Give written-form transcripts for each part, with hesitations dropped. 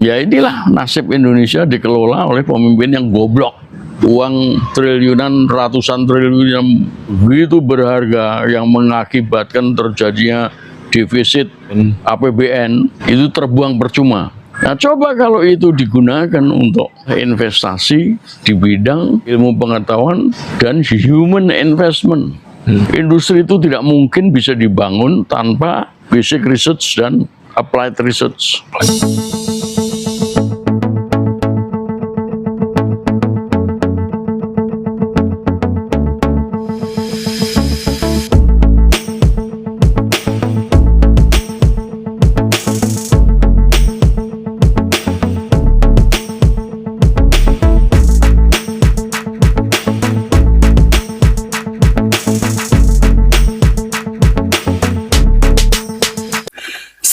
Ya inilah nasib Indonesia dikelola oleh pemimpin yang goblok. Uang triliunan, ratusan triliun yang begitu berharga yang mengakibatkan terjadinya defisit APBN itu terbuang percuma. Nah, coba kalau itu digunakan untuk investasi di bidang ilmu pengetahuan dan human investment. Industri itu tidak mungkin bisa dibangun tanpa basic research dan applied research.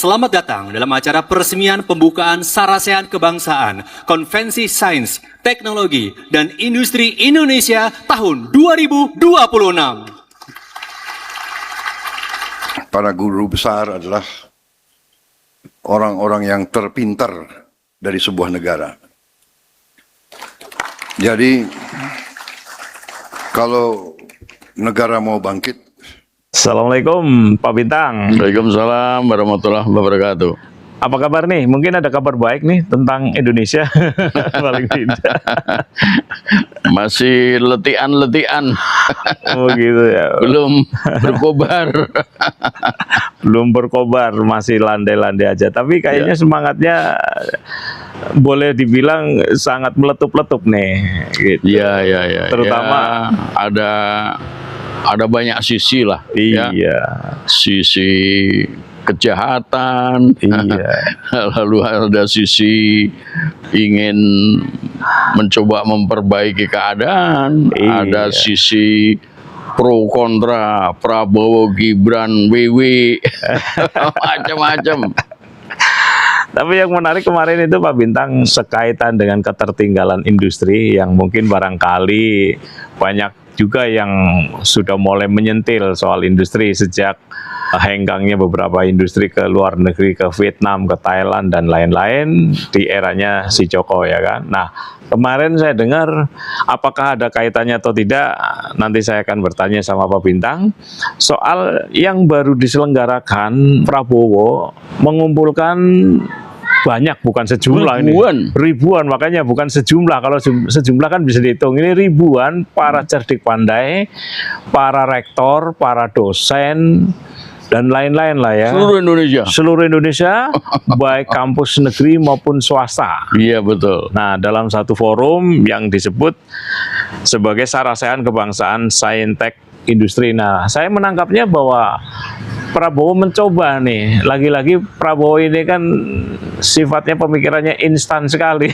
Selamat datang dalam acara peresmian pembukaan Sarasehan Kebangsaan Konvensi Sains, Teknologi, dan Industri Indonesia tahun 2026. Para guru besar adalah orang-orang yang terpintar dari sebuah negara. Jadi, kalau negara mau bangkit, Assalamualaikum Pak Bintang. Waalaikumsalam warahmatullahi wabarakatuh. Apa kabar nih? Mungkin ada kabar baik nih tentang Indonesia. Paling tidak. Masih letian-letian. Oh gitu ya. Belum berkobar. Belum berkobar, masih landai-landai aja. Tapi kayaknya semangatnya boleh dibilang sangat meletup-letup nih. Gitu. Iya. Terutama ada banyak sisi lah. Iya. Ya. Sisi kejahatan. Iya. Lalu ada sisi ingin mencoba memperbaiki keadaan. Iya. Ada sisi pro kontra Prabowo Gibran WW macam-macam. Tapi yang menarik kemarin itu Pak Bintang sekaitan dengan ketertinggalan industri yang mungkin barangkali banyak juga yang sudah mulai menyentil soal industri sejak hengkangnya beberapa industri ke luar negeri, ke Vietnam, ke Thailand, dan lain-lain di eranya si Joko ya kan. Nah, kemarin saya dengar apakah ada kaitannya atau tidak, nanti saya akan bertanya sama Pak Bintang soal yang baru diselenggarakan Prabowo mengumpulkan banyak, bukan sejumlah, ribuan, makanya bukan sejumlah. Kalau sejumlah kan bisa dihitung, ini ribuan para cerdik pandai, para rektor, para dosen, dan lain-lain lah ya. Seluruh Indonesia, baik kampus negeri maupun swasta. Iya betul. Nah, dalam satu forum yang disebut sebagai Sarasehan Kebangsaan Saintek Industri. Nah, saya menangkapnya bahwa Prabowo mencoba nih, lagi-lagi Prabowo ini kan sifatnya pemikirannya instan sekali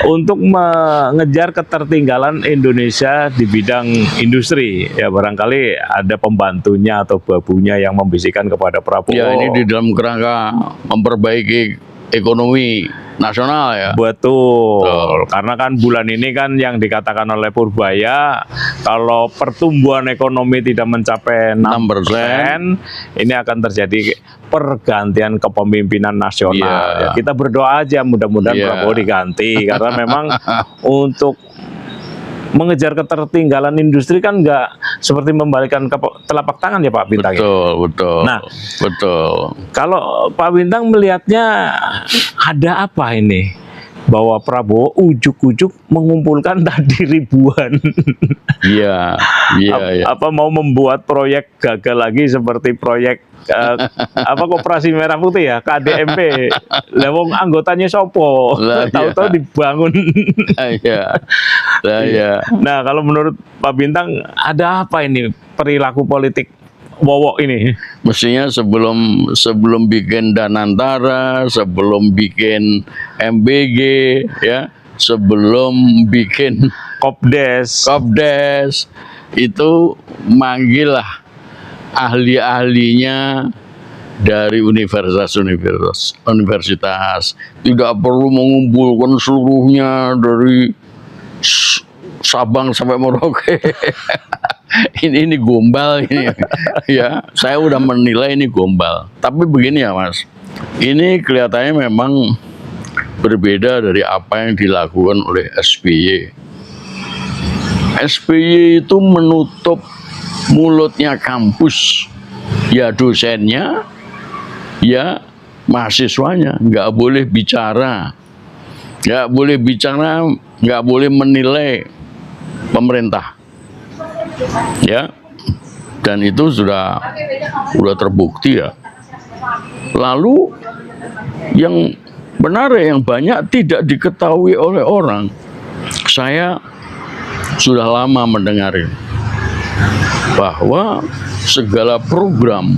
untuk mengejar ketertinggalan Indonesia di bidang industri. Ya barangkali ada pembantunya atau babunya yang membisikkan kepada Prabowo. Ya ini di dalam kerangka memperbaiki ekonomi nasional ya. Betul. Karena kan bulan ini kan yang dikatakan oleh Purbaya, kalau pertumbuhan ekonomi tidak mencapai 6%, ini akan terjadi pergantian kepemimpinan nasional. Ya, kita berdoa aja mudah-mudahan Prabowo diganti, karena memang untuk mengejar ketertinggalan industri kan nggak seperti membalikan telapak tangan ya Pak Bintang. Betul. Nah, betul. Kalau Pak Bintang melihatnya ada apa ini? Bahwa Prabowo ujuk-ujuk mengumpulkan tadi ribuan. Iya. Apa mau membuat proyek gagal lagi seperti proyek Koperasi Merah Putih ya, KDMP. Lah wong anggotanya sopo? Tahu-tahu dibangun. Iya. Nah, kalau menurut Pak Bintang ada apa ini perilaku politik Wowo ini? Mestinya sebelum bikin Danantara, sebelum bikin MBG ya, sebelum bikin Kopdes itu manggil lah ahli-ahlinya dari universitas. Tidak perlu mengumpulkan seluruhnya dari Sabang sampai Merauke. ini gombal ini ya. Saya udah menilai ini gombal. Tapi begini ya Mas, ini kelihatannya memang berbeda dari apa yang dilakukan oleh SBY. SBY itu menutup mulutnya kampus, ya dosennya, ya mahasiswanya, nggak boleh bicara, nggak boleh menilai pemerintah, ya, dan itu sudah terbukti ya. Lalu yang benar yang banyak tidak diketahui oleh orang, saya sudah lama mendengar bahwa segala program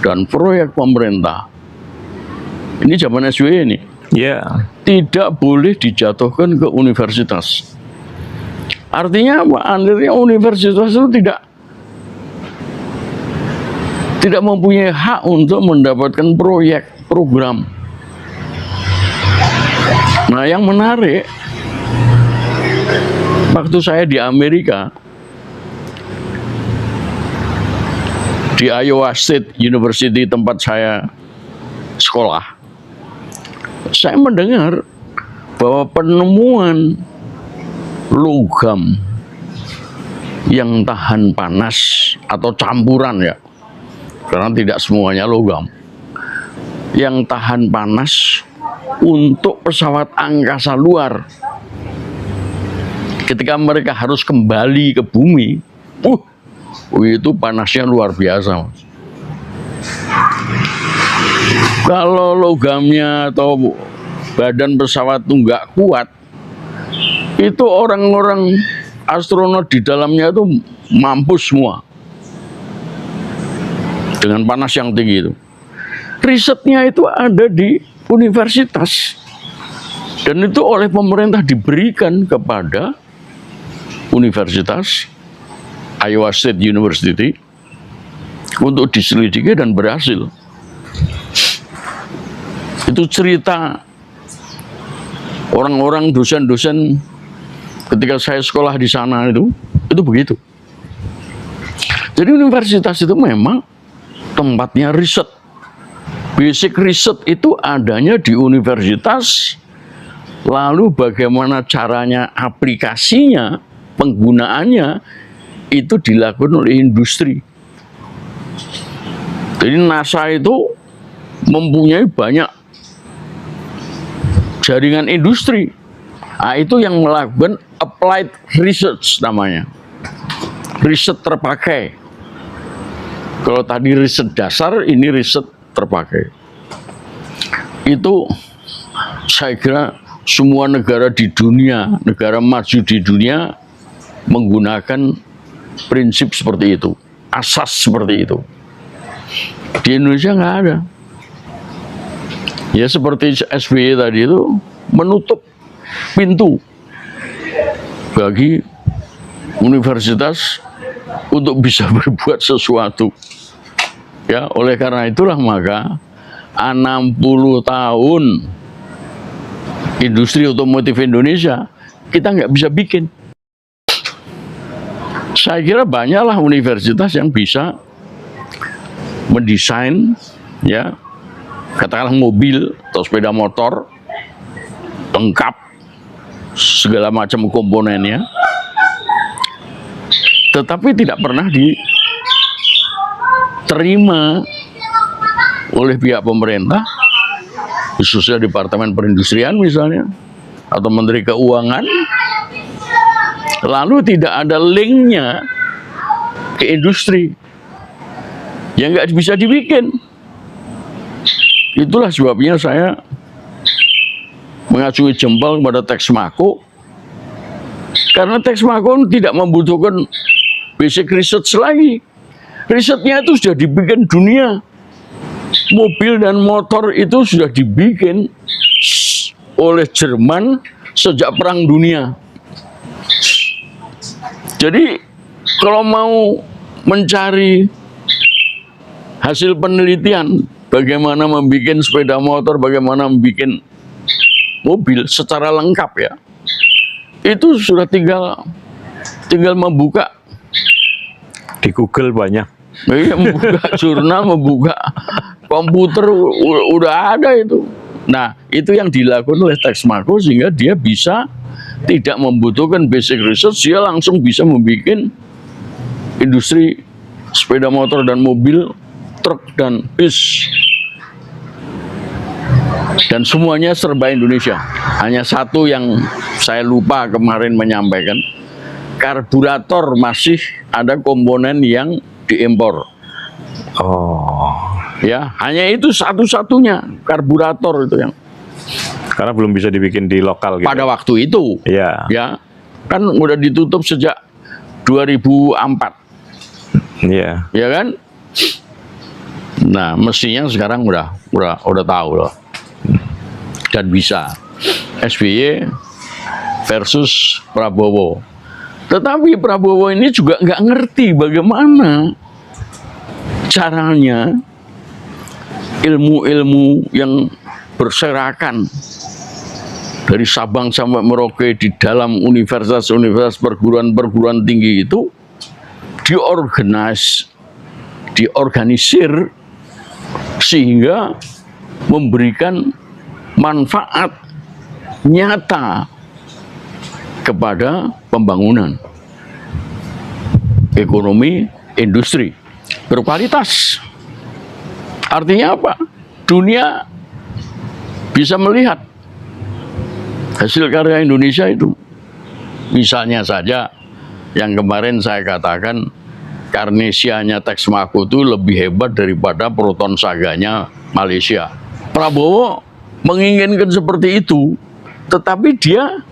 dan proyek pemerintah ini zaman SBY ini Ya, tidak boleh dijatuhkan ke universitas. Artinya apa? Artinya universitas itu tidak mempunyai hak untuk mendapatkan proyek program. Nah, yang menarik, waktu saya di Amerika, di Iowa State University tempat saya sekolah, saya mendengar bahwa penemuan logam yang tahan panas atau campuran ya, karena tidak semuanya logam, yang tahan panas untuk pesawat angkasa luar. Ketika mereka harus kembali ke bumi, itu panasnya luar biasa, Mas. Kalau logamnya atau badan pesawat itu nggak kuat, itu orang-orang astronot di dalamnya itu mampus semua dengan panas yang tinggi itu. Risetnya itu ada di universitas, dan itu oleh pemerintah diberikan kepada Universitas Iowa State University untuk diselidiki dan berhasil. Itu cerita orang-orang dosen-dosen ketika saya sekolah di sana itu begitu. Jadi universitas itu memang tempatnya riset. Basic riset itu adanya di universitas, lalu bagaimana caranya, aplikasinya, penggunaannya, itu dilakukan oleh industri. Jadi NASA itu mempunyai banyak jaringan industri. Nah, itu yang melakukan applied research namanya. Riset terpakai. Kalau tadi riset dasar, ini riset terpakai. Itu saya kira semua negara di dunia, negara maju di dunia menggunakan prinsip seperti itu, asas seperti itu. Di Indonesia nggak ada. Ya seperti SBY tadi itu menutup pintu bagi universitas untuk bisa berbuat sesuatu. Ya, oleh karena itulah maka 60 tahun industri otomotif Indonesia kita nggak bisa bikin. Saya kira banyaklah universitas yang bisa mendesain, ya, katakanlah mobil atau sepeda motor lengkap segala macam komponennya, tetapi tidak pernah diterima oleh pihak pemerintah, khususnya Departemen Perindustrian misalnya, atau Menteri Keuangan, lalu tidak ada linknya ke industri, yang nggak bisa dibikin. Itulah sebabnya saya mengacungi jempol kepada Texmaco, karena Texmaco tidak membutuhkan basic research lagi. Risetnya itu sudah dibikin dunia. Mobil dan motor itu sudah dibikin oleh Jerman sejak Perang Dunia. Jadi kalau mau mencari hasil penelitian bagaimana membuat sepeda motor, bagaimana membuat mobil secara lengkap ya, itu sudah tinggal membuka di Google banyak. Membuka jurnal, membuka komputer, udah ada itu. Nah, itu yang dilakukan oleh Texmaco sehingga dia bisa tidak membutuhkan basic research, dia langsung bisa membuat industri sepeda motor dan mobil, truk dan bis. Dan semuanya serba Indonesia. Hanya satu yang saya lupa kemarin menyampaikan, karburator masih ada komponen yang diimpor. Oh, Ya, hanya itu satu-satunya karburator itu yang karena belum bisa dibikin di lokal gitu. pada waktu itu. Iya. Ya, kan udah ditutup sejak 2004, Iya. ya kan? Nah, mestinya sekarang udah tahu loh. Dan bisa. SBY versus Prabowo. Tetapi Prabowo ini juga nggak ngerti bagaimana caranya ilmu-ilmu yang berserakan dari Sabang sampai Merauke di dalam universitas-universitas perguruan tinggi itu diorganisir sehingga memberikan manfaat nyata kepada pembangunan ekonomi industri berkualitas. Artinya apa? Dunia bisa melihat hasil karya Indonesia itu. Misalnya saja yang kemarin saya katakan Karnesianya Texmaco itu lebih hebat daripada Proton Saganya Malaysia. Prabowo menginginkan seperti itu, tetapi dia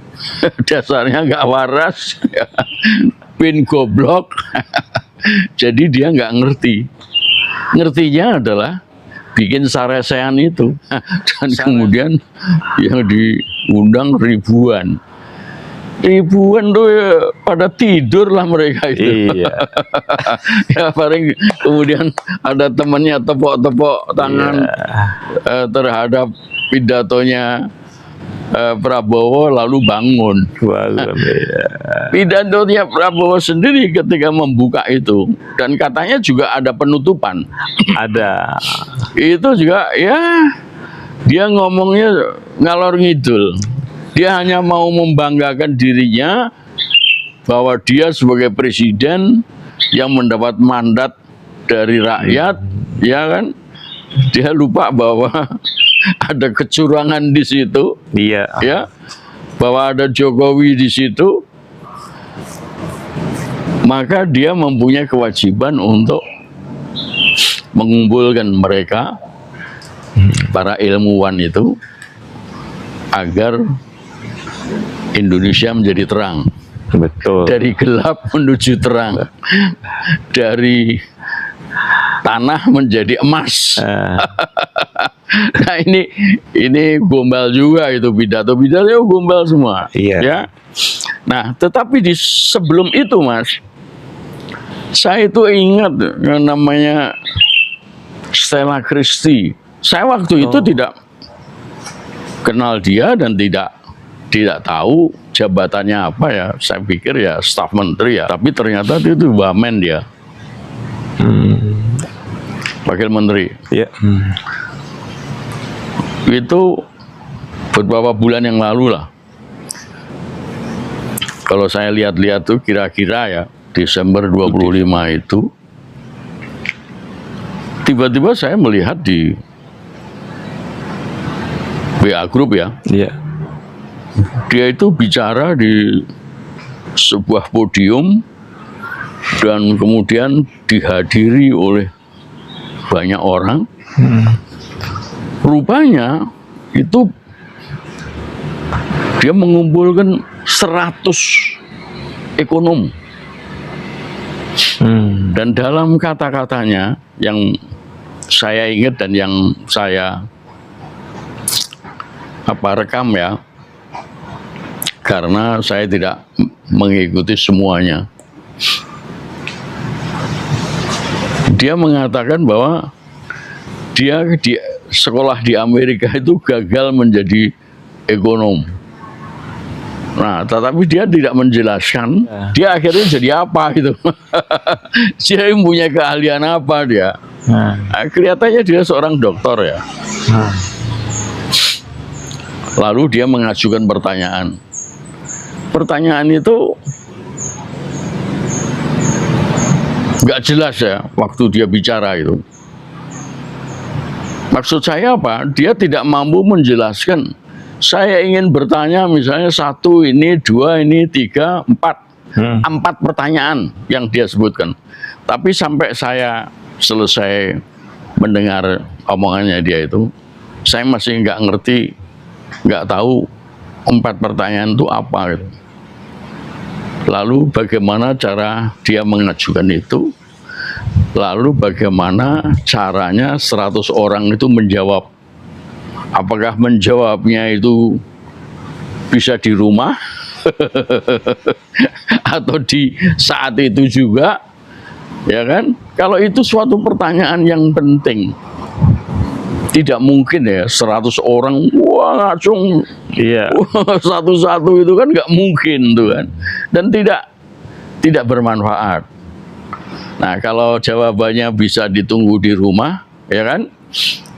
dasarnya nggak waras, pin goblok, jadi dia nggak ngerti. Ngertinya adalah bikin sarasean itu, dan kemudian yang diundang ribuan tuh ya, pada tidur lah mereka itu. Iya. Ya paling kemudian ada temannya tepok-tepok tangan terhadap pidatonya Prabowo lalu bangun. Pidatonya Prabowo sendiri ketika membuka itu dan katanya juga ada penutupan. Ada. Itu juga ya dia ngomongnya ngalor ngidul. Dia hanya mau membanggakan dirinya bahwa dia sebagai presiden yang mendapat mandat dari rakyat, ya kan? Dia lupa bahwa ada kecurangan di situ, Iya. ya, bahwa ada Jokowi di situ, maka dia mempunyai kewajiban untuk mengumpulkan mereka, para ilmuwan itu, agar Indonesia menjadi terang. Betul. Dari gelap menuju terang, dari tanah menjadi emas. Nah ini gombal juga itu pidato gombal semua. Iya. Ya. Nah, tetapi di sebelum itu, Mas, saya itu ingat yang namanya Stella Christie. Saya waktu itu tidak kenal dia dan tidak tahu jabatannya apa ya. Saya pikir ya staf menteri ya. Tapi ternyata itu wamen dia. Wakil menteri. Iya. Itu beberapa bulan yang lalu lah. Kalau saya lihat-lihat tuh kira-kira ya Desember 25 itu tiba-tiba saya melihat di WA Group ya. Iya. Dia itu bicara di sebuah podium dan kemudian dihadiri oleh banyak orang. Rupanya itu dia mengumpulkan 100 ekonom. Dan dalam kata-katanya yang saya ingat dan yang saya rekam ya, karena saya tidak mengikuti semuanya. Dia mengatakan bahwa dia di sekolah di Amerika itu gagal menjadi ekonom. Nah, tetapi dia tidak menjelaskan dia akhirnya jadi apa gitu. Dia punya keahlian apa dia. Nah, kelihatannya dia seorang dokter ya. Lalu dia mengajukan pertanyaan. Pertanyaan itu nggak jelas ya waktu dia bicara itu. Maksud saya apa? Dia tidak mampu menjelaskan. Saya ingin bertanya misalnya 1 ini, 2 ini, 3, 4. 4 pertanyaan yang dia sebutkan. Tapi sampai saya selesai mendengar omongannya dia itu, saya masih nggak ngerti, nggak tahu 4 pertanyaan itu apa gitu. Lalu bagaimana cara dia mengajukan itu? Lalu bagaimana caranya 100 orang itu menjawab? Apakah menjawabnya itu bisa di rumah? Atau di saat itu juga? Ya kan? Kalau itu suatu pertanyaan yang penting. Tidak mungkin ya 100 orang wah langsung satu-satu itu kan nggak mungkin tuh kan, dan tidak bermanfaat. Nah kalau jawabannya bisa ditunggu di rumah, ya kan,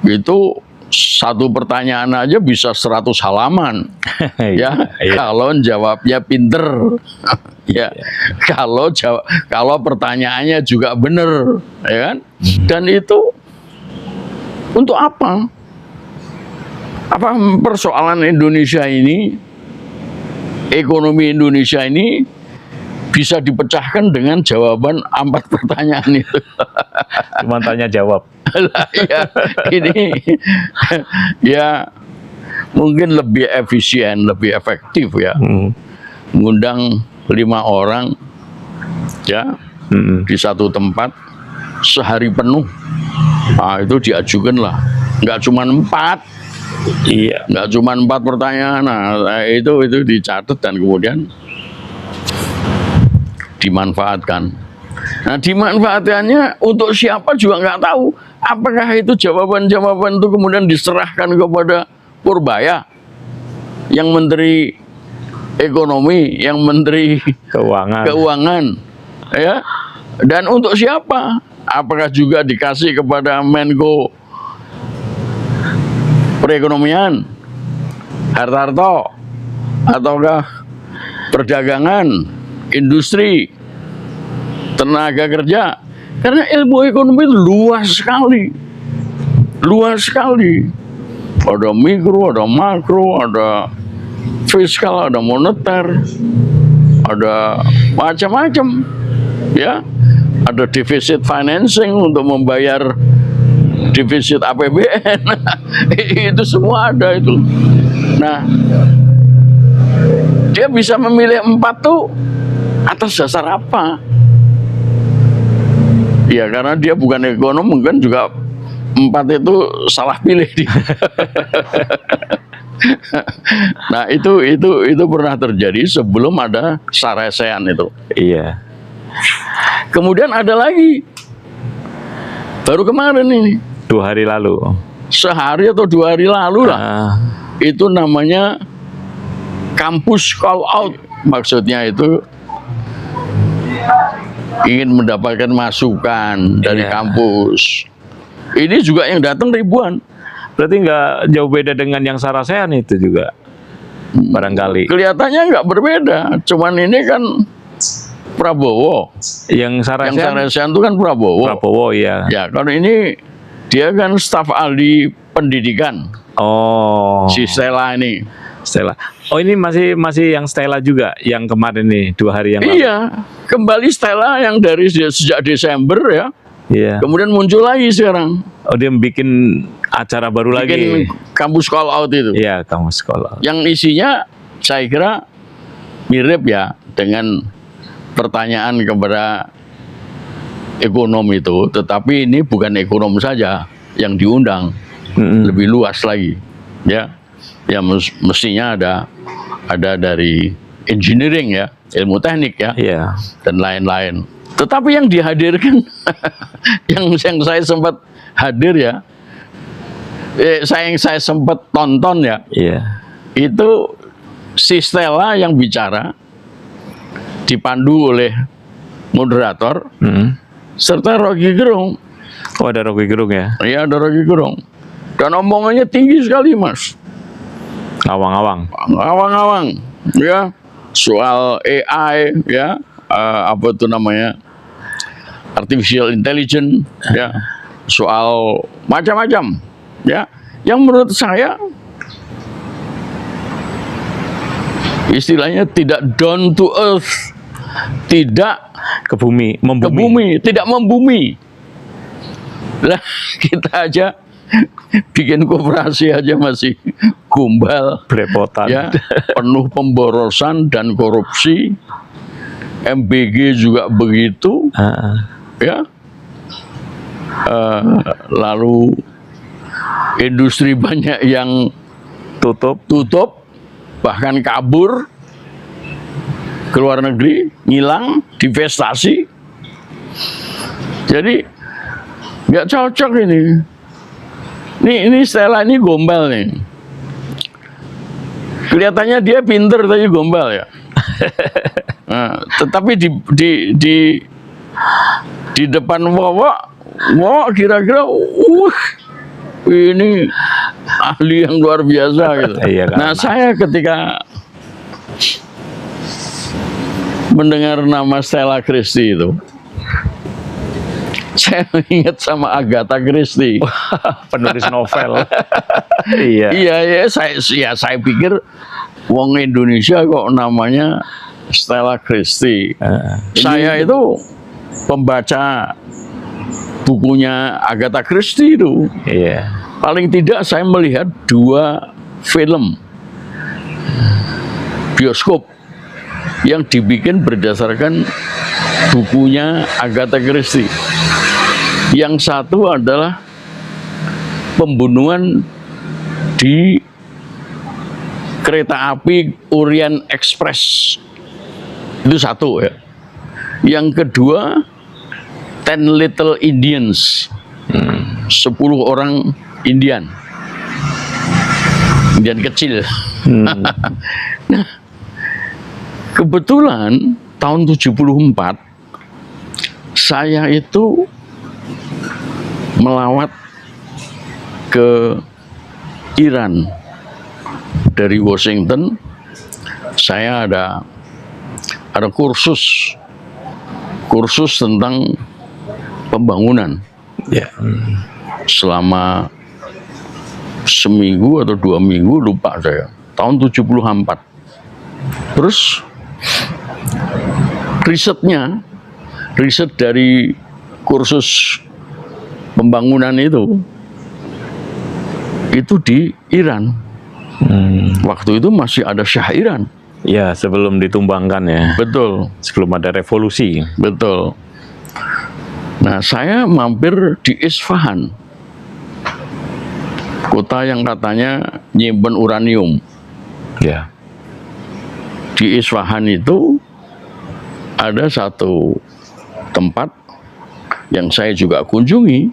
itu 1 pertanyaan aja bisa 100 halaman. Ya kalau jawabnya pinter. Ya kalau pertanyaannya juga benar, ya kan, dan itu untuk apa? Apa persoalan Indonesia ini, ekonomi Indonesia ini bisa dipecahkan dengan jawaban 4 pertanyaan itu? Cuma tanya jawab. Ya, ini ya mungkin lebih efisien, lebih efektif ya. Mengundang 5 orang ya di satu tempat sehari penuh. Nah, itu diajukan lah. Nggak cuma 4. Iya, nggak cuma 4 pertanyaan. Nah, itu dicatat dan kemudian dimanfaatkan. Nah, dimanfaatkannya untuk siapa juga nggak tahu. Apakah itu jawaban-jawaban itu kemudian diserahkan kepada Purbaya, yang Menteri Ekonomi, yang Menteri Keuangan, ya? Dan untuk siapa? Apakah juga dikasih kepada Menko Perekonomian, Hartarto, ataukah Perdagangan, Industri, Tenaga Kerja? Karena ilmu ekonomi itu luas sekali. Ada mikro, ada makro, ada fiskal, ada moneter, ada macam-macam, ya. Ada defisit financing untuk membayar defisit APBN. Itu semua ada itu. Nah, dia bisa memilih 4 tuh atas dasar apa? Ya karena dia bukan ekonom, mungkin juga 4 itu salah pilih dia. Nah, itu pernah terjadi sebelum ada Sarasehan itu. Iya. Kemudian ada lagi, baru kemarin ini, 2 hari lalu. Sehari atau 2 hari lalu lah. Itu namanya kampus call out. Maksudnya itu ingin mendapatkan masukan dari kampus. Ini juga yang datang ribuan. Berarti nggak jauh beda dengan yang Sarasehan itu juga, barangkali. Kelihatannya nggak berbeda. Cuman ini kan Prabowo. Yang Sarasehan itu kan Prabowo. Ya. Ya, kalau ini dia kan staf ahli pendidikan. Oh. Si Stella ini. Stella. Oh, ini masih yang Stella juga yang kemarin nih 2 hari yang lalu. Iya, kembali Stella yang dari sejak Desember ya. Iya. Kemudian muncul lagi sekarang. Oh, dia bikin acara baru lagi. Kampus call out itu. Iya, kampus call out. Yang isinya saya kira mirip ya dengan pertanyaan kepada ekonom itu, tetapi ini bukan ekonom saja yang diundang, lebih luas lagi, ya. Ya mestinya ada dari engineering ya, ilmu teknik ya, dan lain-lain. Tetapi yang dihadirkan, yang saya sempat hadir ya, saya sempat tonton ya, itu si Stella yang bicara, dipandu oleh moderator, serta Rocky Gerung. Oh, ada Rocky Gerung ya? Iya, ada Rocky Gerung. Dan omongannya tinggi sekali, Mas. Awang-awang, ya, soal AI, ya, apa itu namanya, artificial intelligence, ya, soal macam-macam, ya, yang menurut saya istilahnya tidak down to earth, tidak Ke bumi, ke bumi, tidak membumi. Lah kita aja bikin koperasi aja masih gombal, belepotan. ya, penuh pemborosan dan korupsi. MBG juga begitu, ya. Lalu industri banyak yang tutup, bahkan kabur ke luar negeri, ngilang, divestasi. Jadi nggak cocok ini. Ini Stella ini gombal nih. Kelihatannya dia pinter tapi gombal ya. Nah, tetapi di depan Wawa kira-kira, ini ahli yang luar biasa gitu. Iya, Nah, saya ketika mendengar nama Stella Christie itu, saya ingat sama Agatha Christie. Penulis novel. Iya. Iya, saya pikir wong Indonesia kok namanya Stella Christie. Saya itu pembaca bukunya Agatha Christie itu. Iya. Paling tidak saya melihat 2 film bioskop yang dibikin berdasarkan bukunya Agatha Christie. Yang satu adalah pembunuhan di kereta api Orient Express. Itu satu ya. Yang kedua, 10 Little Indians. 10 orang Indian kecil. Nah, kebetulan tahun 74 saya itu melawat ke Iran dari Washington. Saya ada kursus tentang pembangunan. Ya. Selama seminggu atau 2 minggu, lupa saya. Tahun 74. Terus riset dari kursus pembangunan itu di Iran. Waktu itu masih ada Syah Iran. Ya, sebelum ditumbangkan ya. Betul. Sebelum ada revolusi. Betul. Nah, saya mampir di Isfahan, kota yang katanya nyimpen uranium. Ya. Di Isfahan itu ada satu tempat yang saya juga kunjungi.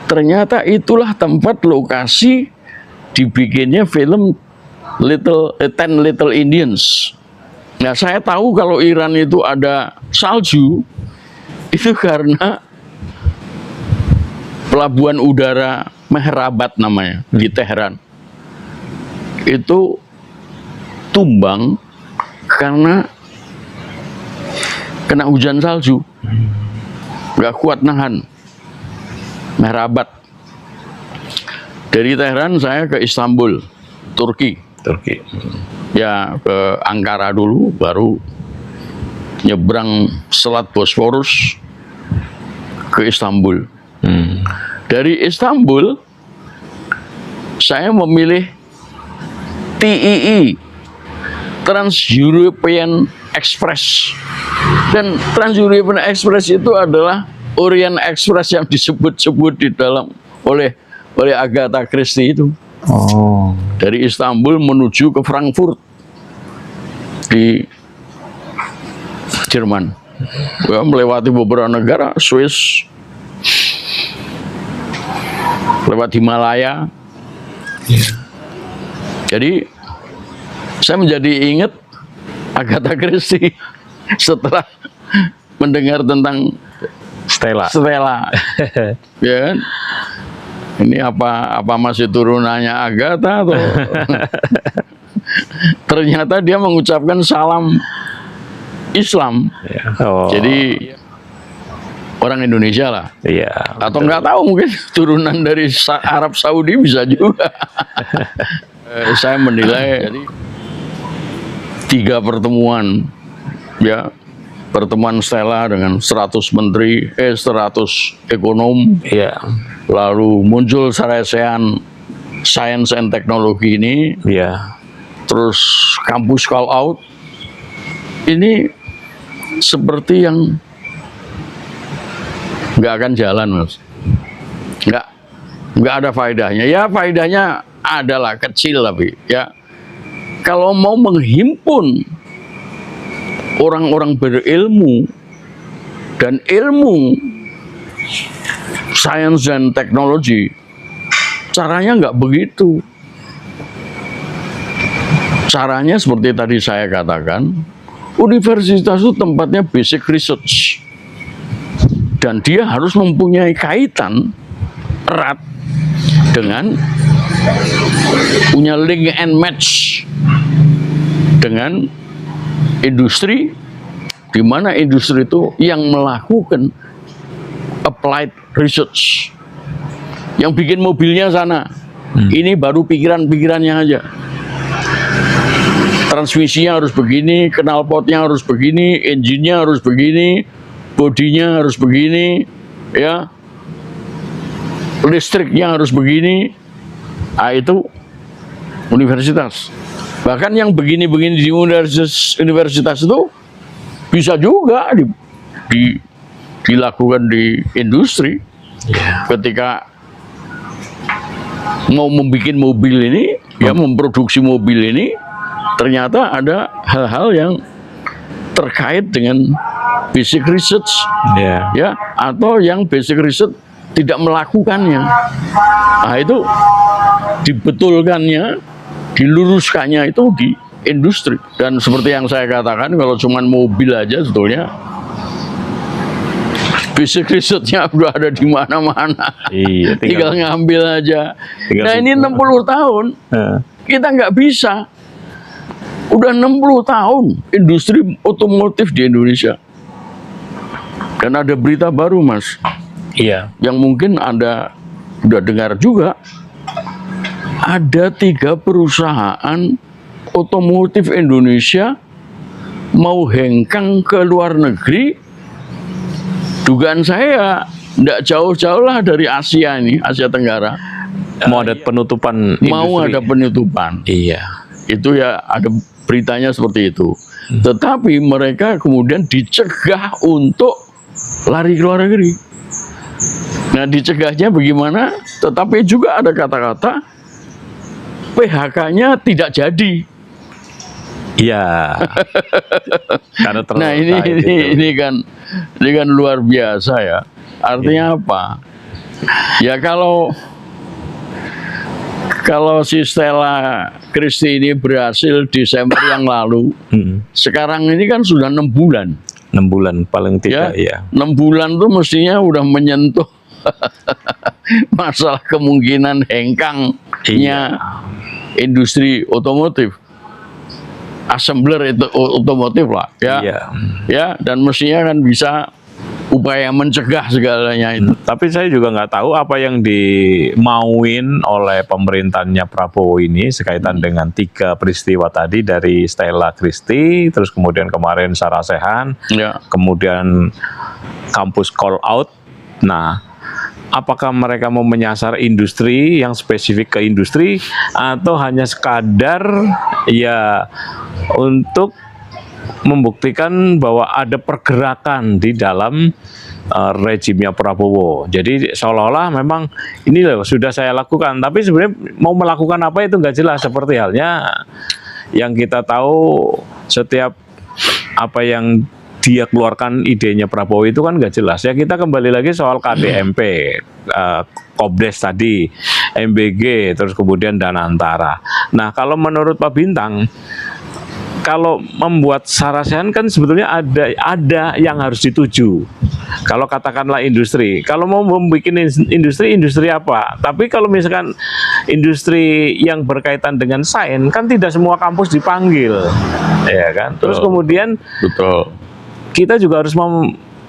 Ternyata itulah tempat lokasi dibikinnya film 10 Little Indians. Nah, saya tahu kalau Iran itu ada salju itu karena pelabuhan udara Mehrabat namanya di Teheran. Itu tumbang karena kena hujan salju. Nggak kuat nahan. Mehrabat. Dari Teheran saya ke Istanbul, Turki. Ya, ke Ankara dulu, baru nyebrang Selat Bosphorus ke Istanbul. Dari Istanbul saya memilih TEE, Trans-European Express. Dan Trans-European Express itu adalah Orient Express yang disebut-sebut di dalam oleh Agatha Christie itu. Oh. Dari Istanbul menuju ke Frankfurt di Jerman. Ya, melewati beberapa negara, Swiss, lewat Himalaya. Jadi saya menjadi ingat Agatha Christie setelah mendengar tentang Stella. ya kan? ini apa masih turunannya Agatha atau ternyata dia mengucapkan salam Islam. Ya. Oh, Jadi orang Indonesia lah. iya. Atau nggak tahu mungkin turunan dari Arab Saudi bisa juga. Saya menilai 3 pertemuan, ya, pertemuan Stella dengan 100 menteri, 100 ekonom, Iya. lalu muncul Sarasehan Science and Technology ini, Iya. terus kampus call out, ini seperti yang nggak akan jalan, Mas. Nggak ada faedahnya. Ya faedahnya adalah kecil, tapi ya kalau mau menghimpun orang-orang berilmu dan ilmu sains dan teknologi, caranya nggak begitu. Caranya seperti tadi saya katakan, universitas itu tempatnya basic research. Dan dia harus mempunyai kaitan erat dengan punya link and match dengan industri, di mana industri itu yang melakukan applied research. Yang bikin mobilnya sana, ini baru pikiran-pikirannya aja. Transmisinya harus begini, knalpotnya harus begini, engine-nya harus begini, bodinya harus begini, ya, listriknya harus begini. Nah, itu universitas. Bahkan yang begini-begini di universitas itu bisa juga dilakukan di industri. Ketika mau membuat mobil ini, ya, memproduksi mobil ini, ternyata ada hal-hal yang terkait dengan basic research, ya, atau yang basic research tidak melakukannya. Nah, itu dibetulkannya, diluruskannya itu di industri. Dan seperti yang saya katakan, kalau cuma mobil aja sebetulnya basic research-nya udah ada di mana-mana. Iya, tinggal ngambil aja. tinggal Nah, ini 60 tahun kita nggak bisa. Udah 60 tahun industri otomotif di Indonesia. Dan ada berita baru, Mas, Iya. yang mungkin Anda udah dengar juga. Ada 3 perusahaan otomotif Indonesia mau hengkang ke luar negeri. Dugaan saya tidak jauh-jauh lah dari Asia ini, Asia Tenggara. Mau ada penutupan Mau industri. ada penutupan. Iya. Itu ya ada beritanya seperti itu. Tetapi mereka kemudian dicegah untuk lari ke luar negeri. Nah, dicegahnya bagaimana? Tetapi juga ada kata-kata PHK-nya tidak jadi. Iya. Karena Nah, ini kan luar biasa, ya. Artinya apa? Ya kalau si Stella Christie ini berhasil Desember yang lalu, sekarang ini kan sudah 6 bulan. 6 bulan paling tidak, ya. 6 bulan tuh mestinya udah menyentuh masalah kemungkinan hengkangnya industri otomotif, assembler itu otomotif lah, ya. Iya. Ya, dan mestinya kan bisa upaya mencegah segalanya itu. Tapi saya juga nggak tahu apa yang dimauin oleh pemerintahnya Prabowo ini sekaitan dengan 3 peristiwa tadi, dari Stella Christie, terus kemudian kemarin Sarasehan, Ya. kemudian kampus call out. Nah, apakah mereka mau menyasar industri, yang spesifik ke industri, atau hanya sekadar ya untuk membuktikan bahwa ada pergerakan di dalam rejimnya Prabowo. Jadi seolah-olah memang ini loh sudah saya lakukan, tapi sebenarnya mau melakukan apa itu nggak jelas. Seperti halnya yang kita tahu, setiap apa yang dia keluarkan idenya Prabowo itu kan nggak jelas. Ya, kita kembali lagi soal KDMP, Kopdes tadi, MBG, terus kemudian Dana Antara. Nah, kalau menurut Pak Bintang, kalau membuat Sarasehan kan sebetulnya ada yang harus dituju. Kalau katakanlah industri, kalau mau membuat industri apa? Tapi kalau misalkan industri yang berkaitan dengan sains kan tidak semua kampus dipanggil, ya kan? Terus kemudian Betul. kita juga harus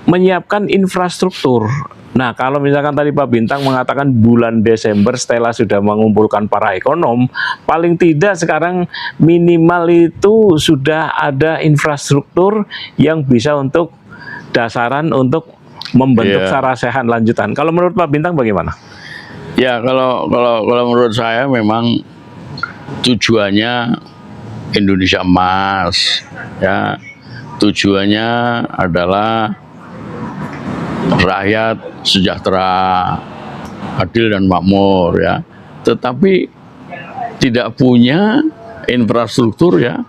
menyiapkan infrastruktur. Nah, kalau misalkan tadi Pak Bintang mengatakan bulan Desember Stella sudah mengumpulkan para ekonom, paling tidak sekarang minimal itu sudah ada infrastruktur yang bisa untuk dasaran untuk membentuk Iya. Sarasehan lanjutan. Kalau menurut Pak Bintang bagaimana? Ya, kalau menurut saya memang tujuannya Indonesia Emas, ya. Tujuannya adalah rakyat sejahtera, adil dan makmur, ya. Tetapi tidak punya infrastruktur, ya.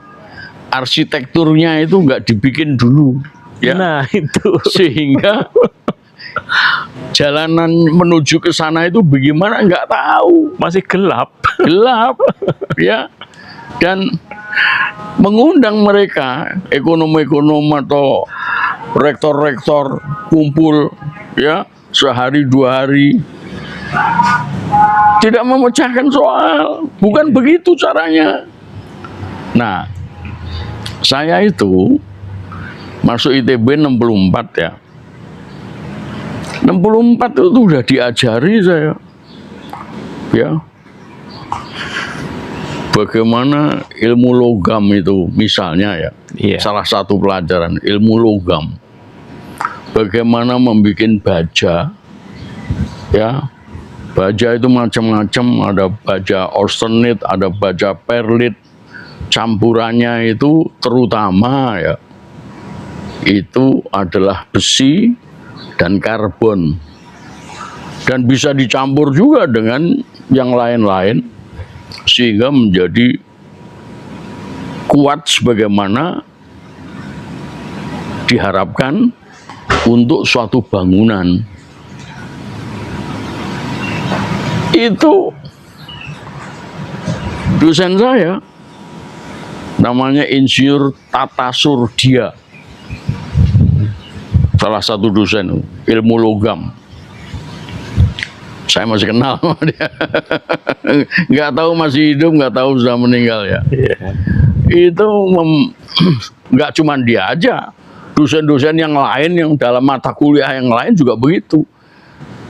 Arsitekturnya itu nggak dibikin dulu, ya. Nah, itu. Sehingga jalanan menuju ke sana itu bagaimana nggak tahu, Masih gelap. gelap, ya. Dan mengundang mereka ekonom-ekonom atau rektor-rektor kumpul, ya, sehari 2 hari, tidak memecahkan soal, bukan begitu caranya. Nah, saya itu masuk ITB 64, ya. 64 itu udah diajari saya, ya, bagaimana ilmu logam itu, misalnya, ya. Iya. Salah satu pelajaran ilmu logam, bagaimana membuat baja, ya. Baja itu macam-macam, ada baja orstenit, ada baja perlit, campurannya itu terutama, ya, itu adalah besi dan karbon, dan bisa dicampur juga dengan yang lain-lain sehingga menjadi kuat sebagaimana diharapkan untuk suatu bangunan. Itu dosen saya namanya Insinyur Tata Surdia, salah satu dosen ilmu logam. Saya masih kenal sama dia. Nggak tahu masih hidup, nggak tahu sudah meninggal, ya. Itu nggak cuma dia aja, dosen-dosen yang lain yang dalam mata kuliah yang lain juga begitu.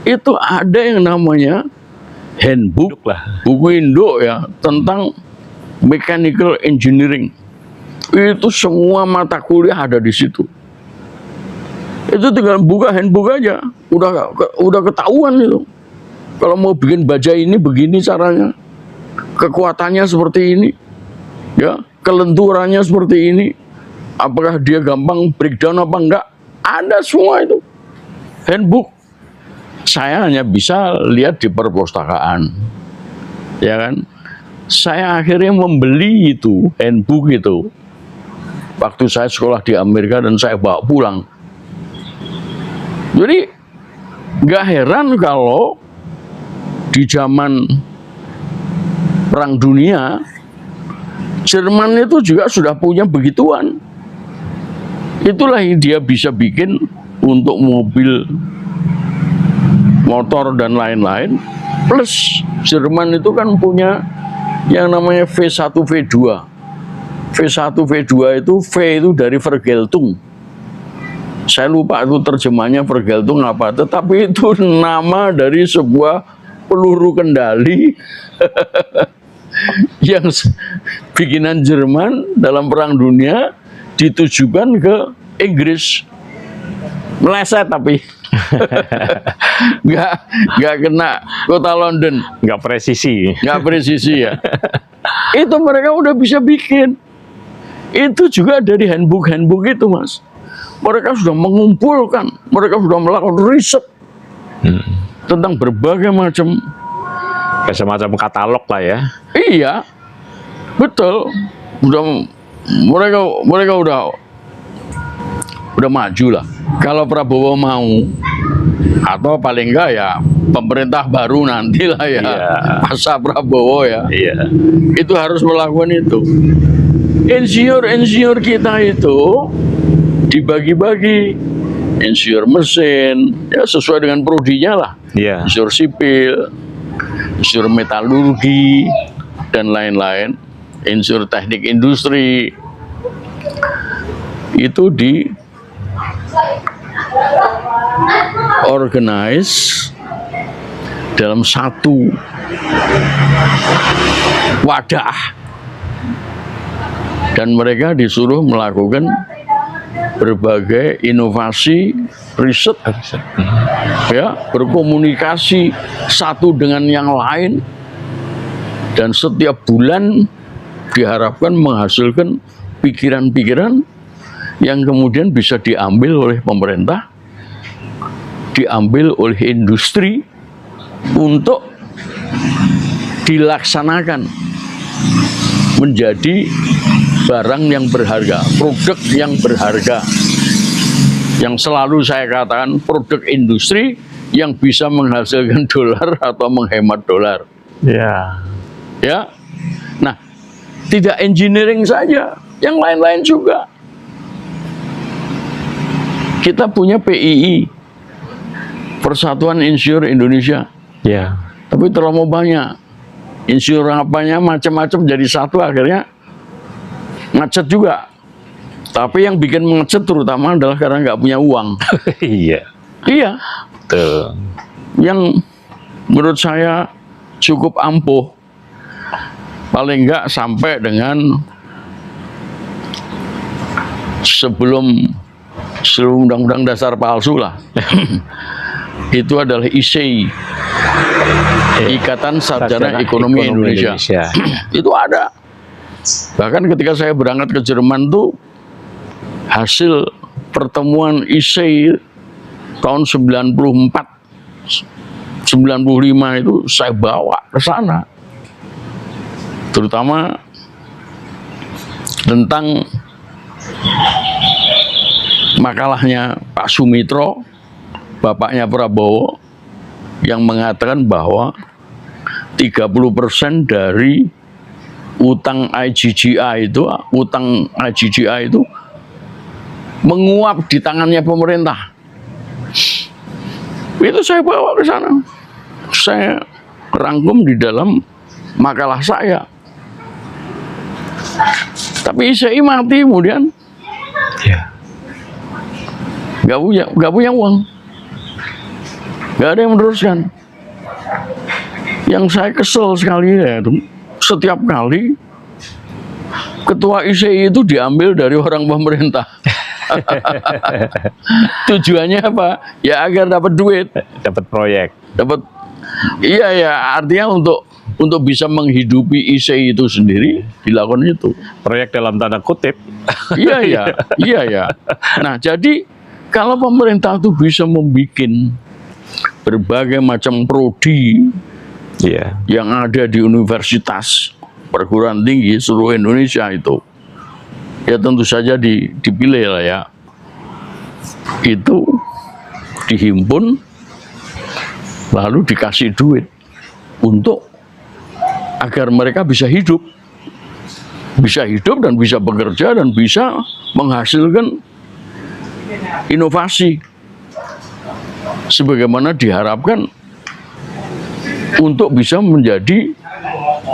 Itu ada yang namanya handbook, buku induk, ya, tentang mechanical engineering. Itu semua mata kuliah ada di situ. Itu tinggal buka handbook aja, udah ketahuan itu. Kalau mau bikin baja ini begini caranya, kekuatannya seperti ini, ya, kelenturannya seperti ini, apakah dia gampang breakdown apa enggak, ada semua itu handbook. Saya hanya bisa lihat di perpustakaan, ya kan. Saya akhirnya membeli itu handbook itu waktu saya sekolah di Amerika dan saya bawa pulang. Jadi nggak heran kalau di zaman Perang Dunia Jerman itu juga sudah punya begituan. Itulah yang dia bisa bikin untuk mobil, motor dan lain-lain. Plus Jerman itu kan punya yang namanya V1 V2. V1 V2 itu V itu dari Vergeltung. Saya lupa itu terjemahnya Vergeltung apa, tetapi itu nama dari sebuah peluru kendali yang bikinan Jerman dalam Perang Dunia ditujukan ke Inggris. Meleset tapi nggak kena kota London, Nggak presisi. nggak presisi, ya. Itu mereka udah bisa bikin. Itu juga dari handbook itu, Mas. Mereka sudah mengumpulkan, mereka sudah melakukan riset tentang berbagai macam. Kayak semacam katalog lah ya. Iya, betul. Mereka udah maju lah. Kalau Prabowo mau, atau paling enggak ya pemerintah baru nantilah, ya, Iya. masa Prabowo, ya, Iya. itu harus melakukan itu. insinyur kita itu dibagi-bagi, insinyur mesin, ya sesuai dengan prodinya lah, Iya. insinyur sipil, insinyur metalurgi, dan lain-lain, insinyur teknik industri, itu di organize dalam satu wadah, dan mereka disuruh melakukan berbagai inovasi riset, ya, berkomunikasi satu dengan yang lain, dan setiap bulan diharapkan menghasilkan pikiran-pikiran yang kemudian bisa diambil oleh pemerintah, diambil oleh industri untuk dilaksanakan menjadi barang yang berharga, produk yang berharga, yang selalu saya katakan produk industri yang bisa menghasilkan dolar atau menghemat dolar. Ya. Ya, nah, tidak engineering saja, yang lain-lain juga. Kita punya PII, Persatuan Insinyur Indonesia, Ya. tapi terlalu banyak. Insinyur apanya macam-macam jadi satu, akhirnya macet juga. Tapi yang bikin macet terutama adalah karena nggak punya uang. Iya. Iya, Tuh. yang menurut saya cukup ampuh, paling nggak sampai dengan sebelum Undang-Undang Dasar palsu lah. Itu adalah ISEI, Ikatan Sarjana Ekonomi Indonesia. Itu ada. Bahkan ketika saya berangkat ke Jerman tuh, hasil pertemuan ISEI tahun 94, 95 itu saya bawa ke sana. Terutama tentang makalahnya Pak Sumitro, bapaknya Prabowo, yang mengatakan bahwa 30% dari utang IGGI itu menguap di tangannya pemerintah. Itu saya bawa ke sana. Saya rangkum di dalam makalah saya. Tapi ISEI mati kemudian. Ya. Nggak punya uang, nggak ada yang meneruskan. Yang saya kesel sekali ya, setiap kali ketua ISEI itu diambil dari orang pemerintah. Tujuannya apa? Ya agar dapat duit, Dapat proyek. dapat. Iya ya, artinya untuk bisa menghidupi ISEI itu sendiri dilakukan itu. Proyek dalam tanda kutip. Iya ya. Nah, jadi kalau pemerintah itu bisa membuat berbagai macam prodi Iya. yang ada di universitas perguruan tinggi seluruh Indonesia itu, ya tentu saja dipilih lah ya. Itu dihimpun lalu dikasih duit untuk agar mereka bisa hidup dan bisa bekerja dan bisa menghasilkan inovasi sebagaimana diharapkan untuk bisa menjadi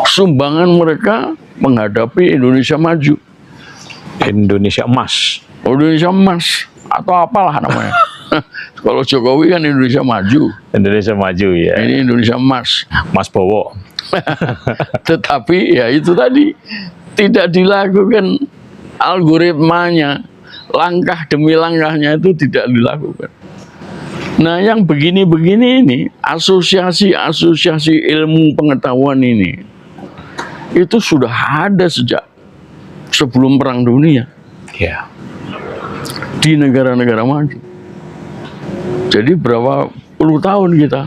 sumbangan mereka menghadapi Indonesia maju, Indonesia emas. Indonesia emas atau apalah namanya. Kalau Jokowi kan Indonesia maju, Indonesia maju ya. ini Indonesia emas. Mas Bowo. Tetapi ya itu tadi tidak dilakukan algoritmanya, langkah demi langkahnya itu tidak dilakukan. Nah, yang begini-begini ini, asosiasi-asosiasi ilmu pengetahuan ini, itu sudah ada sejak sebelum Perang Dunia Ya. di negara-negara maju. Jadi berapa puluh tahun kita,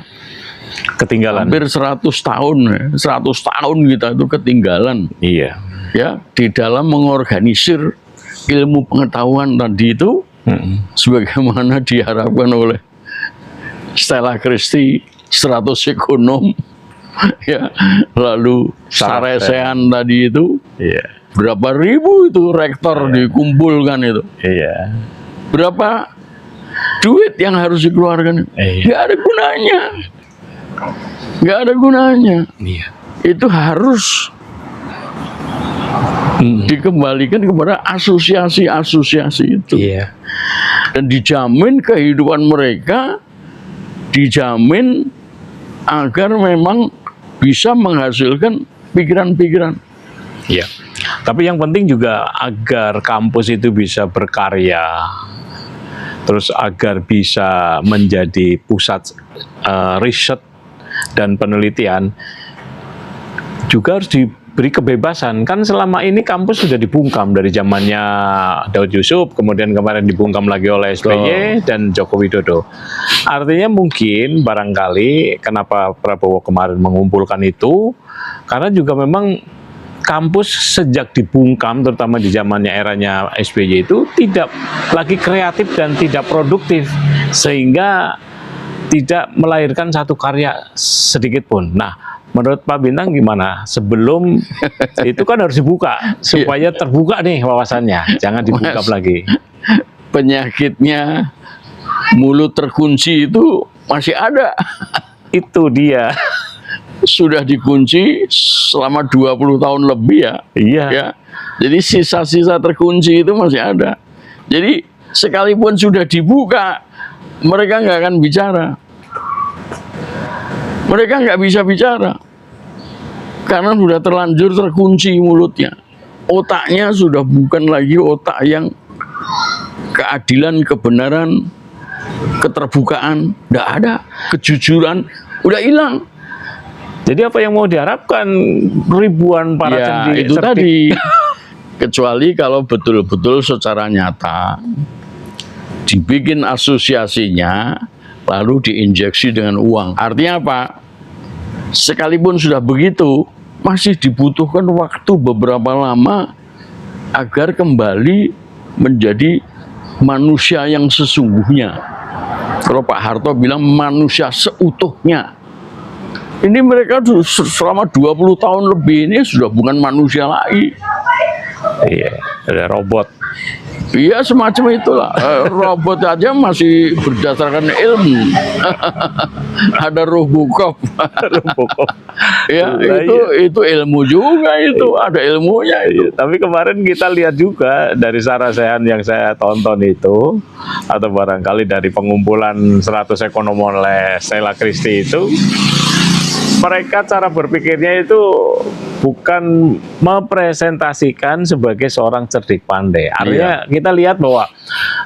Ketinggalan. hampir 100 tahun, 100 tahun kita itu ketinggalan, Iya. ya, di dalam mengorganisir ilmu pengetahuan tadi itu sebagaimana diharapkan oleh Stella Christie, 100 ekonom, ya, lalu Saresean tadi itu, Iya. berapa ribu itu rektor dikumpulkan itu. Iya. Berapa duit yang harus dikeluarkan? Nggak ada gunanya. Nggak ada gunanya. Iya. Itu harus dikembalikan kepada asosiasi-asosiasi itu. Iya. Dan dijamin kehidupan mereka, dijamin agar memang bisa menghasilkan pikiran-pikiran. Iya. Tapi yang penting juga agar kampus itu bisa berkarya, terus agar bisa menjadi pusat riset dan penelitian, juga harus diberi kebebasan. Kan selama ini kampus sudah dibungkam dari zamannya Daud Yusuf, kemudian kemarin dibungkam lagi oleh SBY dan Joko Widodo. Artinya mungkin barangkali kenapa Prabowo kemarin mengumpulkan itu, karena juga memang kampus sejak dibungkam, terutama di zamannya eranya SBY itu tidak lagi kreatif dan tidak produktif, sehingga tidak melahirkan satu karya sedikit pun. Nah, menurut Pak Bintang gimana? Sebelum itu kan harus dibuka supaya terbuka nih wawasannya, jangan dibungkam lagi. Penyakitnya mulut terkunci itu masih ada. Itu dia. Sudah dikunci selama 20 tahun lebih ya. Iya. Ya. Jadi sisa-sisa terkunci itu masih ada. Jadi sekalipun sudah dibuka, mereka nggak akan bicara. Mereka nggak bisa bicara. Karena sudah terlanjur terkunci mulutnya. Otaknya sudah bukan lagi otak yang keadilan, kebenaran, keterbukaan. Nggak ada. Kejujuran udah hilang. Jadi apa yang mau diharapkan ribuan para ya, itu tadi. Kecuali kalau betul-betul secara nyata dibikin asosiasinya, lalu diinjeksi dengan uang. Artinya apa? Sekalipun sudah begitu, masih dibutuhkan waktu beberapa lama agar kembali menjadi manusia yang sesungguhnya. Kalau Pak Harto bilang manusia seutuhnya. Ini mereka selama 20 tahun lebih ini sudah bukan manusia lagi. Iya, ada robot. Iya, semacam itulah. Robot aja masih berdasarkan ilmu. Ada Robocop. Ya, itu ilmu juga itu. Ada ilmunya itu. Tapi kemarin kita lihat juga dari sarasehan yang saya tonton itu, atau barangkali dari pengumpulan 100 ekonom oleh Stella Christie itu, mereka cara berpikirnya itu bukan mempresentasikan sebagai seorang cerdik pandai. Artinya kita lihat bahwa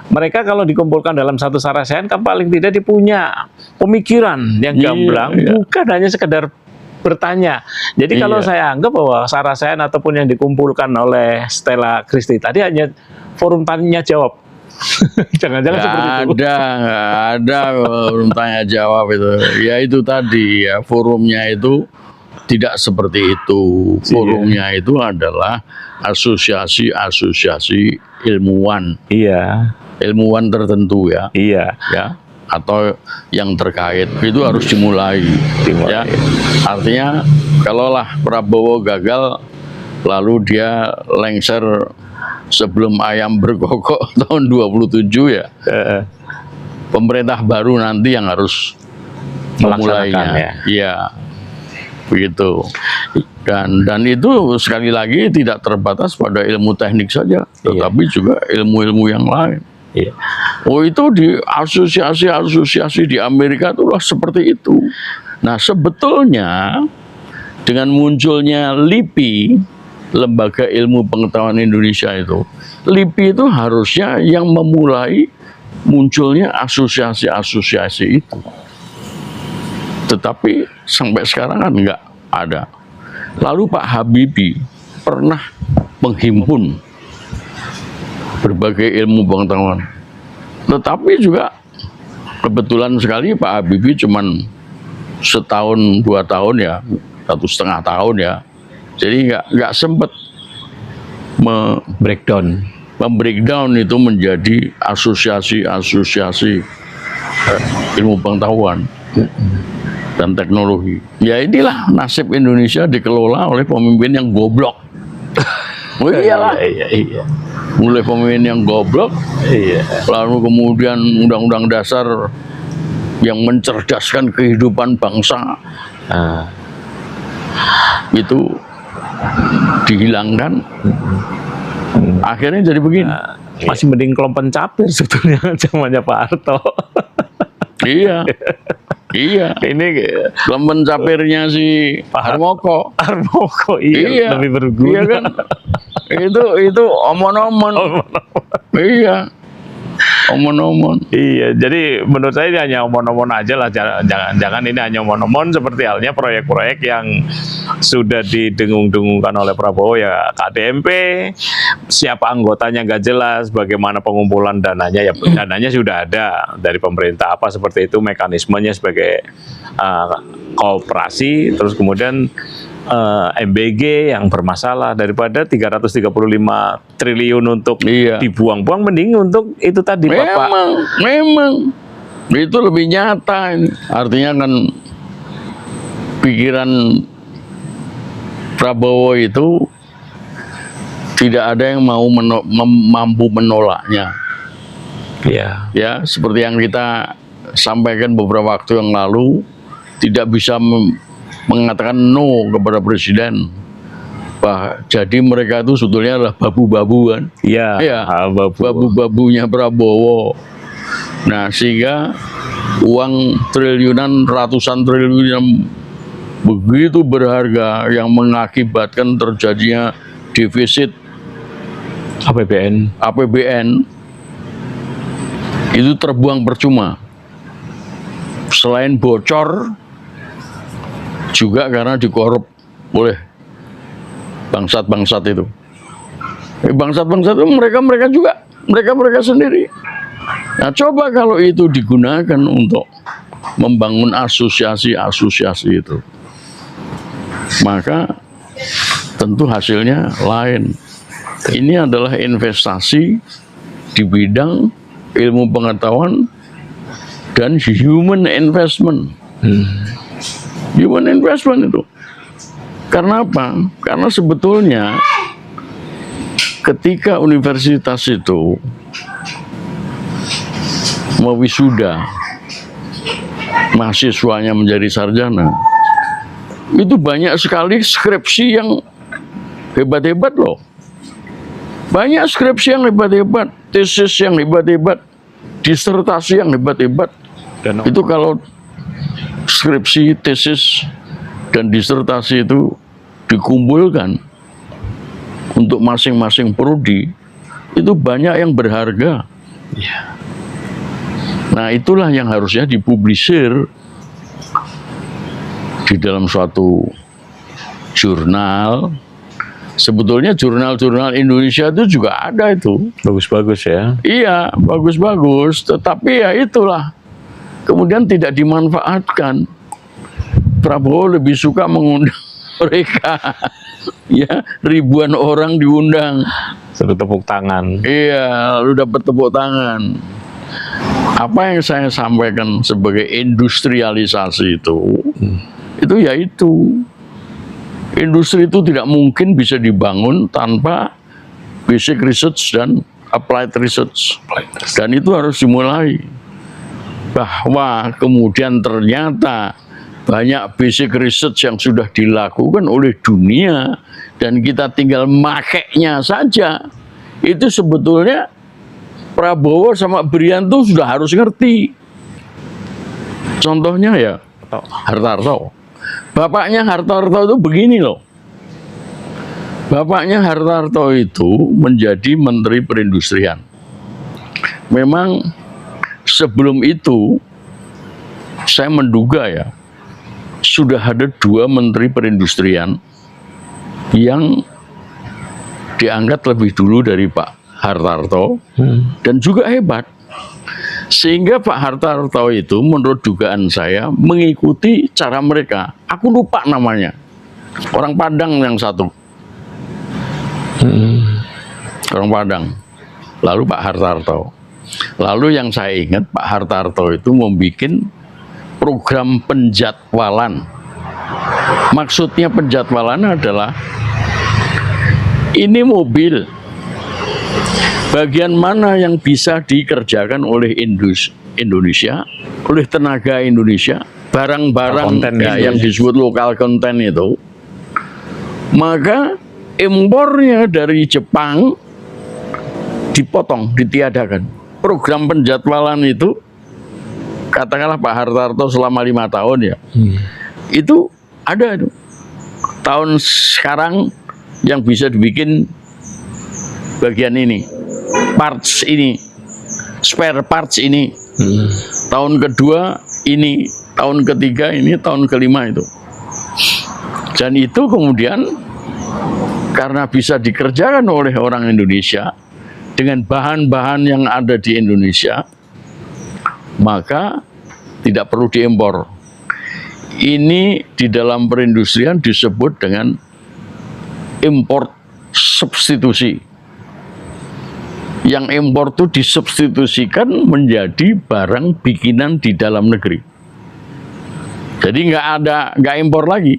mereka kalau dikumpulkan dalam satu sarasehan kan paling tidak dipunya pemikiran yang gamblang, bukan hanya sekedar bertanya. Jadi kalau saya anggap bahwa sarasehan ataupun yang dikumpulkan oleh Stella Christie tadi hanya forum tanya jawab. Jangan-jangan seperti itu. Nggak ada forum tanya jawab itu. Ya itu tadi ya, forumnya itu tidak seperti itu. Forumnya itu adalah asosiasi-asosiasi ilmuwan. Iya. Ilmuwan tertentu ya. Iya. Ya. Atau yang terkait itu harus dimulai. Ya. Artinya kalaulah Prabowo gagal lalu dia lengser sebelum ayam berkokok tahun 27 ya. Pemerintah baru nanti yang harus memulainya. Iya. Begitu. Dan itu sekali lagi tidak terbatas pada ilmu teknik saja, tetapi juga ilmu-ilmu yang lain. Iya. Oh, itu di asosiasi-asosiasi di Amerika itulah seperti itu. Nah, sebetulnya dengan munculnya LIPI, Lembaga Ilmu Pengetahuan Indonesia itu, LIPI itu harusnya yang memulai munculnya asosiasi-asosiasi itu. Tetapi sampai sekarang kan nggak ada. Lalu Pak Habibie pernah menghimpun berbagai ilmu pengetahuan. Tetapi juga kebetulan sekali Pak Habibie cuman setahun 2 tahun ya, 1,5 tahun ya. Jadi nggak sempat membreakdown itu menjadi asosiasi-asosiasi ilmu pengetahuan dan teknologi. Ya inilah nasib Indonesia dikelola oleh pemimpin yang goblok. Oh iyalah. Iya. Mulai pemimpin yang goblok, Iya. lalu kemudian undang-undang dasar yang mencerdaskan kehidupan bangsa Nah, itu dihilangkan. Akhirnya jadi begini. masih mending kelompen capir sebetulnya zamannya Pak Harto. Iya. Iya. Ini Lempen capirnya si Harmoko. Harmoko iya, lebih berguna. Iya kan? Itu omon-omon. Iya. Omon-omon. Iya, jadi menurut saya ini hanya omon-omon aja lah. Jangan ini hanya omon-omon seperti halnya proyek-proyek yang sudah didengung-dengungkan oleh Prabowo ya KDMP, siapa anggotanya nggak jelas, bagaimana pengumpulan dananya ya dananya sudah ada dari pemerintah apa seperti itu mekanismenya sebagai kooperasi, terus kemudian MBG yang bermasalah daripada 335 triliun untuk Iya. dibuang-buang mending untuk itu tadi Bapak. Memang itu lebih nyata ini. Artinya kan pikiran Prabowo itu tidak ada yang mau mampu menolaknya. Iya. Ya, seperti yang kita sampaikan beberapa waktu yang lalu, tidak bisa mengatakan no kepada presiden. Jadi mereka itu sebetulnya adalah babu-babu kan. Iya. Iya, Babu. babu-babunya Prabowo. Nah, sehingga uang triliunan, ratusan triliun yang begitu berharga yang mengakibatkan terjadinya defisit APBN itu terbuang percuma. Selain bocor, juga karena dikorup oleh bangsat-bangsat itu. Bangsat-bangsat itu mereka sendiri. Nah, coba kalau itu digunakan untuk membangun asosiasi-asosiasi itu, maka tentu hasilnya lain. Ini adalah investasi di bidang ilmu pengetahuan dan human investment. Human investment itu. Karena apa? Karena sebetulnya ketika universitas itu mewisuda mahasiswanya menjadi sarjana, itu banyak sekali skripsi yang hebat-hebat loh. Banyak skripsi yang hebat-hebat, tesis yang hebat-hebat, disertasi yang hebat-hebat. Dan Itu kalau skripsi, tesis, dan disertasi itu dikumpulkan untuk masing-masing prodi, itu banyak yang berharga. Nah, itulah yang harusnya dipublisir di dalam suatu jurnal. Sebetulnya jurnal-jurnal Indonesia itu juga ada itu. bagus-bagus ya. Iya, bagus-bagus, tetapi ya itulah. Kemudian tidak dimanfaatkan. Prabowo lebih suka mengundang mereka. Ya, ribuan orang diundang. Sudah tepuk tangan. Iya, lalu dapat tepuk tangan. Apa yang saya sampaikan sebagai industrialisasi itu yaitu industri itu tidak mungkin bisa dibangun tanpa basic research dan applied research. Dan itu harus dimulai. Bahwa kemudian ternyata banyak basic research yang sudah dilakukan oleh dunia dan kita tinggal makainya saja. Itu sebetulnya Prabowo sama Brianto sudah harus ngerti. Contohnya ya Hartarto. Bapaknya Hartarto itu begini loh. Bapaknya Hartarto itu menjadi Menteri Perindustrian. Memang sebelum itu saya menduga ya sudah ada 2 Menteri Perindustrian yang diangkat lebih dulu dari Pak Hartarto dan juga hebat. Sehingga Pak Hartarto itu menurut dugaan saya mengikuti cara mereka. Aku lupa namanya. Orang Padang yang satu. Orang Padang. Lalu Pak Hartarto. Lalu yang saya ingat Pak Hartarto itu membuat program penjadwalan. Maksudnya penjadwalan adalah ini mobil, bagian mana yang bisa dikerjakan oleh Indonesia, oleh tenaga Indonesia, barang-barang Konten yang Indonesia. disebut lokal konten itu, maka impornya dari Jepang dipotong, ditiadakan. Program penjadwalan itu, katakanlah Pak Hartarto selama 5 tahun ya, itu ada itu. Tahun sekarang yang bisa dibikin bagian ini, parts ini, spare parts ini. Tahun kedua ini, tahun ketiga ini, tahun kelima itu. Dan itu kemudian karena bisa dikerjakan oleh orang Indonesia dengan bahan-bahan yang ada di Indonesia, maka tidak perlu diimpor. Ini di dalam perindustrian disebut dengan import substitusi. Yang impor itu disubstitusikan menjadi barang bikinan di dalam negeri. Jadi nggak impor lagi.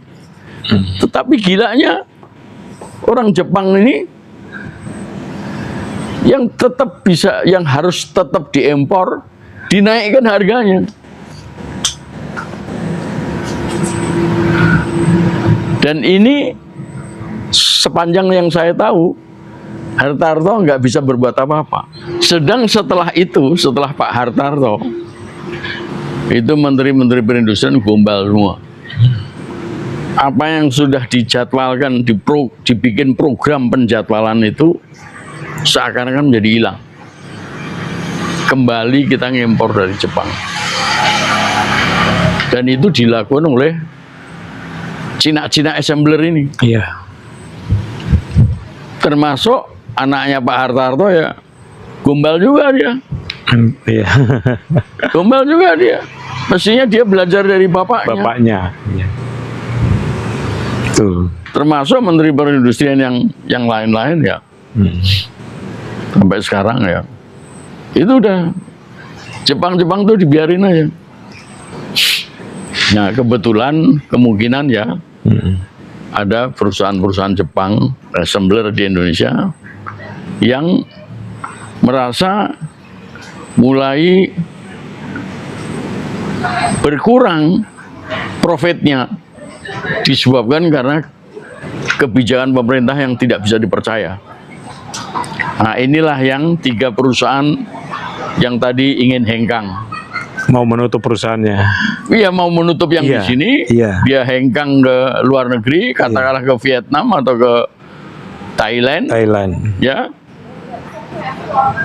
Tetapi gilanya orang Jepang ini yang tetap bisa, yang harus tetap diimpor, dinaikkan harganya. Dan ini sepanjang yang saya tahu, Hartarto nggak bisa berbuat apa-apa. Sedang setelah itu, setelah Pak Hartarto, itu menteri-menteri perindustrian gombal semua. Apa yang sudah dijadwalkan, dibikin program penjadwalan itu seakan-akan menjadi hilang. Kembali kita ngimpor dari Jepang. Dan itu dilakukan oleh Cina-Cina assembler ini. Iya. Termasuk anaknya Pak Hartarto ya, gombal juga dia. Iya. Gombal juga dia. Mestinya dia belajar dari bapaknya. Bapaknya. Iya. Tuh. Termasuk menteri perindustrian yang lain-lain ya. Sampai sekarang ya. Itu udah Jepang tuh dibiarin aja. Nah, kebetulan kemungkinan ya ada perusahaan-perusahaan Jepang assembler di Indonesia yang merasa mulai berkurang profitnya disebabkan karena kebijakan pemerintah yang tidak bisa dipercaya. Nah, inilah yang 3 perusahaan yang tadi ingin hengkang. Mau menutup perusahaannya. Iya, mau menutup yang Iya, di sini, iya. dia hengkang ke luar negeri, katakanlah ke Vietnam atau ke Thailand, ya.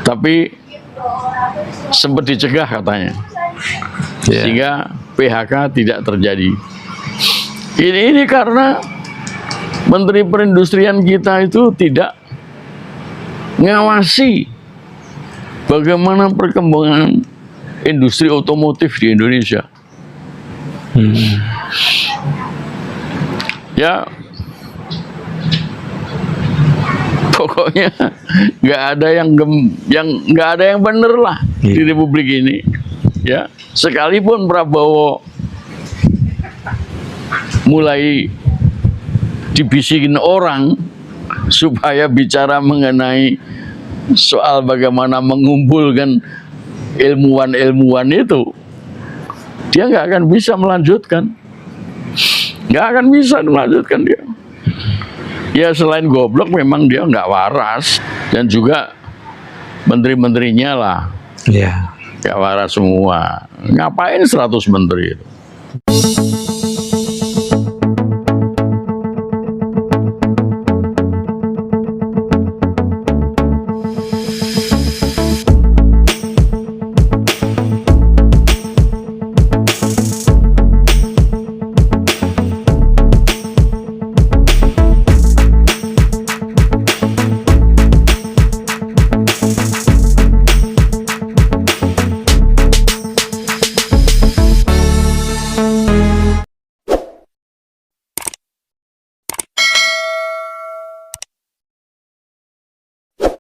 Tapi sempat dicegah katanya, Iya. sehingga PHK tidak terjadi. Ini karena Menteri Perindustrian kita itu tidak ngawasi bagaimana perkembangan industri otomotif di Indonesia. Ya, pokoknya nggak ada yang bener lah di Republik ini. Ya, sekalipun Prabowo mulai dibisikin orang supaya bicara mengenai soal bagaimana mengumpulkan ilmuwan-ilmuwan itu, dia nggak akan bisa melanjutkan. Nggak akan bisa melanjutkan dia. Ya, selain goblok memang dia nggak waras. Dan juga menteri-menterinya lah Iya. nggak waras semua. Ngapain 100 menteri itu?